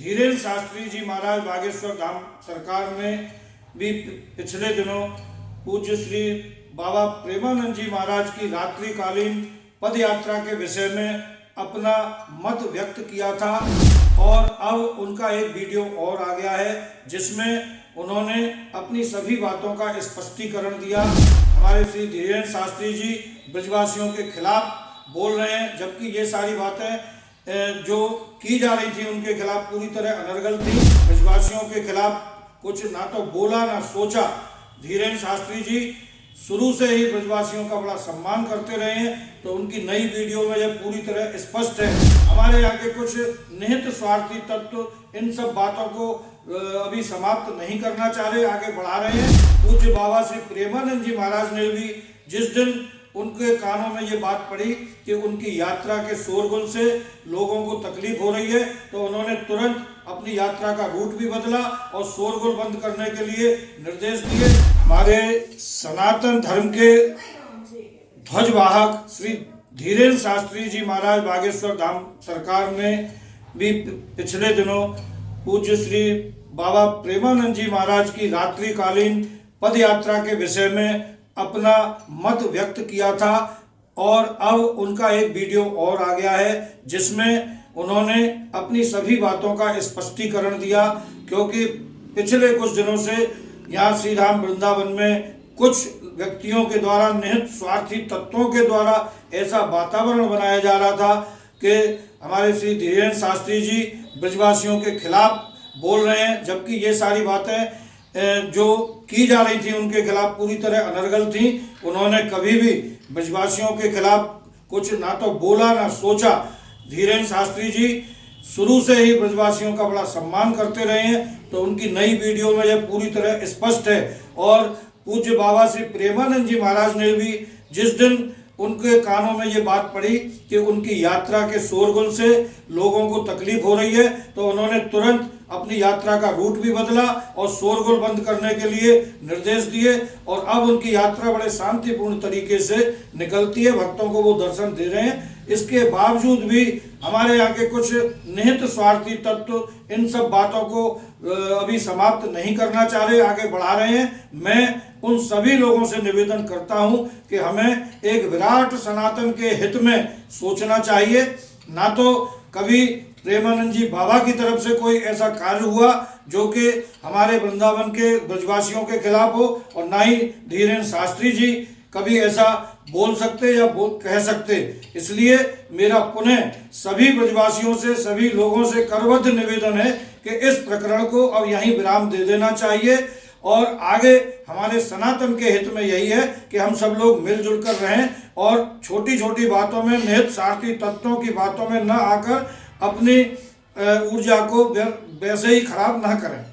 धीरेन्द्र शास्त्री जी महाराज बागेश्वर धाम सरकार ने भी पिछले दिनों पूज्य श्री बाबा प्रेमानंद जी महाराज की रात्रिकालीन पद यात्रा के विषय में अपना मत व्यक्त किया था और अब उनका एक वीडियो और आ गया है जिसमें उन्होंने अपनी सभी बातों का स्पष्टीकरण दिया। हमारे श्री धीरेन्द्र शास्त्री जी ब्रजवासियों के खिलाफ बोल रहे हैं, जबकि ये सारी बातें जो की जा रही थी उनके खिलाफ पूरी तरह अनर्गल थी। ब्रजवासियों के खिलाफ कुछ ना तो बोला ना सोचा। धीरेन्द्र शास्त्री जी शुरू से ही ब्रजवासियों का बड़ा सम्मान करते रहे हैं, तो उनकी नई वीडियो में यह पूरी तरह स्पष्ट है। हमारे यहाँ के कुछ निहित स्वार्थी तत्व इन सब बातों को अभी समाप्त नहीं करना चाह रहे, आगे बढ़ा रहे हैं। पूज्य बाबा श्री प्रेमानंद जी महाराज ने भी जिस दिन उनके कानों में ये बात पड़ी कि उनकी यात्रा के शोरगुल से लोगों को तकलीफ हो रही है, तो उन्होंने तुरंत अपनी यात्रा का रूट भी बदला और शोरगुल बंद करने के लिए निर्देश दिए। हमारे सनातन धर्म के ध्वजवाहक श्री धीरेन्द्र शास्त्री जी महाराज बागेश्वर धाम सरकार ने भी पिछले दिनों पूज्य श्री बाबा प्रेमानंद जी महाराज की रात्रिकालीन पद यात्रा के विषय में अपना मत व्यक्त किया था और अब उनका एक वीडियो और आ गया है जिसमें उन्होंने अपनी सभी बातों का स्पष्टीकरण दिया। क्योंकि पिछले कुछ दिनों से यहाँ श्री धाम वृंदावन में कुछ व्यक्तियों के द्वारा, निहित स्वार्थी तत्वों के द्वारा ऐसा वातावरण बनाया जा रहा था कि हमारे श्री धीरेन्द्र शास्त्री जी ब्रजवासियों के खिलाफ बोल रहे हैं, जबकि ये सारी बातें जो की जा रही थी उनके खिलाफ पूरी तरह अनर्गल थी। उन्होंने कभी भी ब्रजवासियों के खिलाफ कुछ ना तो बोला ना सोचा। धीरेन्द्र शास्त्री जी शुरू से ही ब्रजवासियों का बड़ा सम्मान करते रहे हैं, तो उनकी नई वीडियो में यह पूरी तरह स्पष्ट है। और पूज्य बाबा श्री प्रेमानंद जी महाराज ने भी जिस दिन उनके कानों में ये बात पड़ी कि उनकी यात्रा के शोरगुल से लोगों को तकलीफ हो रही है, तो उन्होंने तुरंत अपनी यात्रा का रूट भी बदला और शोरगुल बंद करने के लिए निर्देश दिए। और अब उनकी यात्रा बड़े शांतिपूर्ण तरीके से निकलती है, भक्तों को वो दर्शन दे रहे हैं। इसके बावजूद भी हमारे यहाँ के कुछ निहित स्वार्थी तत्व इन सब बातों को अभी समाप्त नहीं करना चाह रहे, आगे बढ़ा रहे हैं। मैं उन सभी लोगों से निवेदन करता हूं कि हमें एक विराट सनातन के हित में सोचना चाहिए। ना तो कभी प्रेमानंद जी बाबा की तरफ से कोई ऐसा कार्य हुआ जो कि हमारे वृंदावन के ब्रजवासियों के खिलाफ हो, और ना ही धीरेन्द्र शास्त्री जी कभी ऐसा बोल सकते या कह सकते। इसलिए मेरा पुनः सभी ब्रजवासियों से, सभी लोगों से करबद्ध निवेदन है कि इस प्रकरण को अब यहीं विराम दे देना चाहिए और आगे हमारे सनातन के हित में यही है कि हम सब लोग मिलजुल कर रहें और छोटी छोटी बातों में, निहित स्वार्थी तत्वों की बातों में न आकर अपनी ऊर्जा को वैसे ही खराब ना करें।